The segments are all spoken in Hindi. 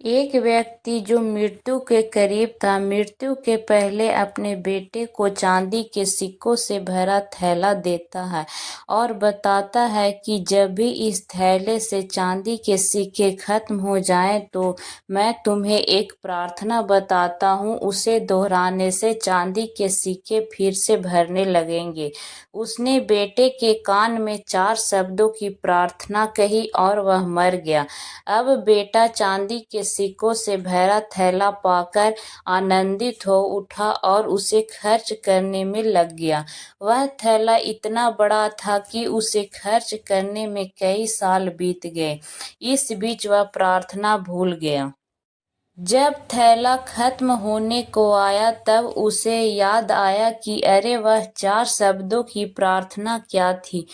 एक व्यक्ति जो मृत्यु के करीब था, मृत्यु के पहले अपने बेटे को चांदी के सिक्कों से भरा थैला देता है और बताता है कि जब भी इस थैले से चांदी के सिक्के खत्म हो जाएं तो मैं तुम्हें एक प्रार्थना बताता हूँ, उसे दोहराने से चांदी के सिक्के फिर से भरने लगेंगे। उसने बेटे के कान में 4 शब्दों की प्रार्थना कही और वह मर गया। अब बेटा चांदी के सिक्कों से भरा थैला पाकर आनंदित हो उठा और उसे खर्च करने में लग गया। वह थैला इतना बड़ा था कि उसे खर्च करने में कई साल बीत गए। इस बीच वह प्रार्थना भूल गया। जब थैला खत्म होने को आया तब उसे याद आया कि अरे वह 4 शब्दों की प्रार्थना क्या थी।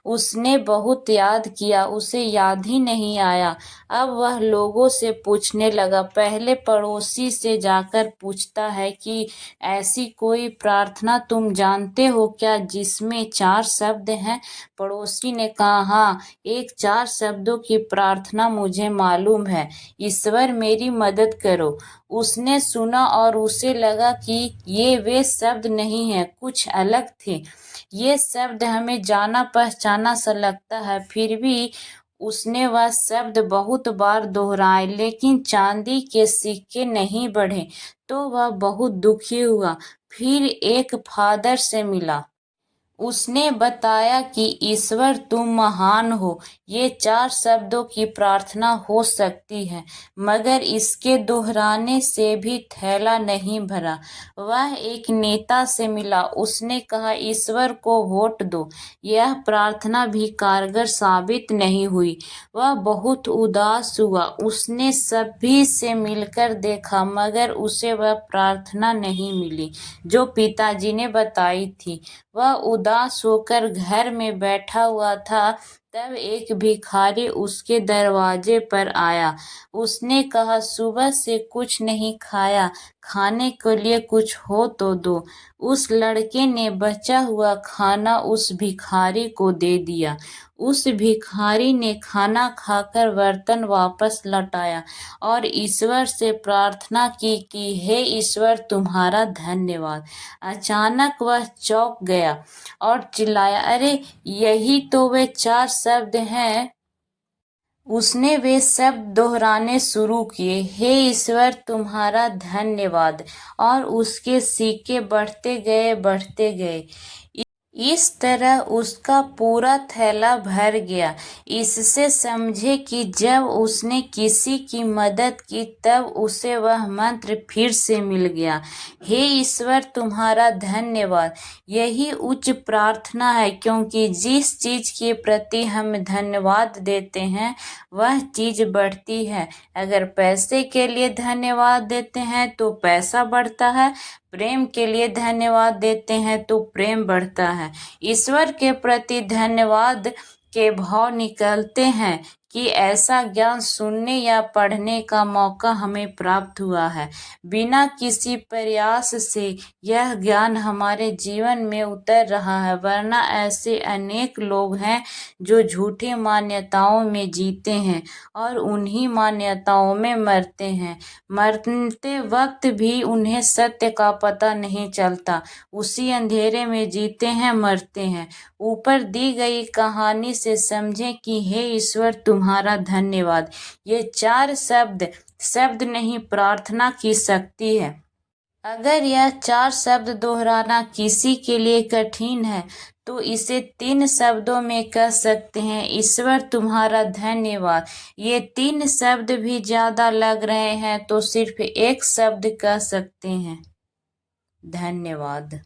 उसने बहुत याद किया, उसे याद ही नहीं आया। अब वह लोगों से पूछने लगा। पहले पड़ोसी से जाकर पूछता है कि ऐसी कोई प्रार्थना तुम जानते हो क्या जिसमें 4 शब्द हैं? पड़ोसी ने कहा, हाँ, एक 4 शब्दों की प्रार्थना मुझे मालूम है, ईश्वर मेरी मदद करो। उसने सुना और उसे लगा कि ये वे शब्द नहीं हैं, कुछ अलग थे। ये शब्द हमें जाना पहचाना सा लगता है, फिर भी उसने वह शब्द बहुत बार दोहराए लेकिन चांदी के सिक्के नहीं बढ़े। तो वह बहुत दुखी हुआ। फिर एक फादर से मिला। उसने बताया कि ईश्वर तुम महान हो, ये 4 शब्दों की प्रार्थना हो सकती है, मगर इसके दोहराने से भी थैला नहीं भरा। वह एक नेता से मिला। उसने कहा, ईश्वर को वोट दो। यह प्रार्थना भी कारगर साबित नहीं हुई। वह बहुत उदास हुआ। उसने सभी से मिलकर देखा मगर उसे वह प्रार्थना नहीं मिली जो पिताजी ने बताई थी। वह उदास होकर घर में बैठा हुआ था। तब एक भिखारी उसके दरवाजे पर आया। उसने कहा, सुबह से कुछ नहीं खाया, खाने के लिए कुछ हो तो दो। उस लड़के ने बचा हुआ खाना उस भिखारी को दे दिया। उस भिखारी ने खाना खाकर बर्तन वापस लौटाया और ईश्वर से प्रार्थना की कि हे ईश्वर, तुम्हारा धन्यवाद। अचानक वह चौंक गया और चिल्लाया, अरे यही तो वे 4 शब्द हैं। उसने वे शब्द दोहराने शुरू किए, हे ईश्वर तुम्हारा धन्यवाद, और उसके सिक्के बढ़ते गए। इस तरह उसका पूरा थैला भर गया। इससे समझे कि जब उसने किसी की मदद की तब उसे वह मंत्र फिर से मिल गया। हे ईश्वर तुम्हारा धन्यवाद। यही उच्च प्रार्थना है, क्योंकि जिस चीज के प्रति हम धन्यवाद देते हैं वह चीज बढ़ती है। अगर पैसे के लिए धन्यवाद देते हैं तो पैसा बढ़ता है, प्रेम के लिए धन्यवाद देते हैं तो प्रेम बढ़ता है। ईश्वर के प्रति धन्यवाद के भाव निकलते हैं कि ऐसा ज्ञान सुनने या पढ़ने का मौका हमें प्राप्त हुआ है। बिना किसी प्रयास से यह ज्ञान हमारे जीवन में उतर रहा है, वरना ऐसे अनेक लोग हैं जो झूठी मान्यताओं में जीते हैं और उन्हीं मान्यताओं में मरते हैं। मरते वक्त भी उन्हें सत्य का पता नहीं चलता, उसी अंधेरे में जीते हैं, मरते हैं। ऊपर दी गई कहानी से समझें कि हे ईश्वर तुम्हारा धन्यवाद। ये 4 शब्द नहीं, प्रार्थना की शक्ति है। अगर यह 4 शब्द दोहराना किसी के लिए कठिन है तो इसे 3 शब्दों में कह सकते हैं, ईश्वर तुम्हारा धन्यवाद। ये 3 शब्द भी ज्यादा लग रहे हैं तो सिर्फ एक शब्द कह सकते हैं, धन्यवाद।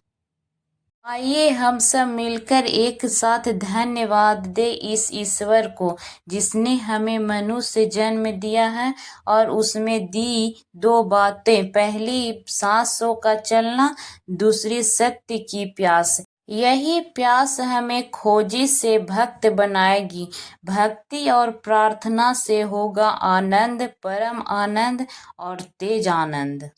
आइए हम सब मिलकर एक साथ धन्यवाद दे इस ईश्वर को जिसने हमें मनुष्य जन्म दिया है और उसमें दी 2 बातें, पहली सांसों का चलना, दूसरी सत्य की प्यास। यही प्यास हमें खोजी से भक्त बनाएगी। भक्ति और प्रार्थना से होगा आनंद, परम आनंद और तेज आनंद।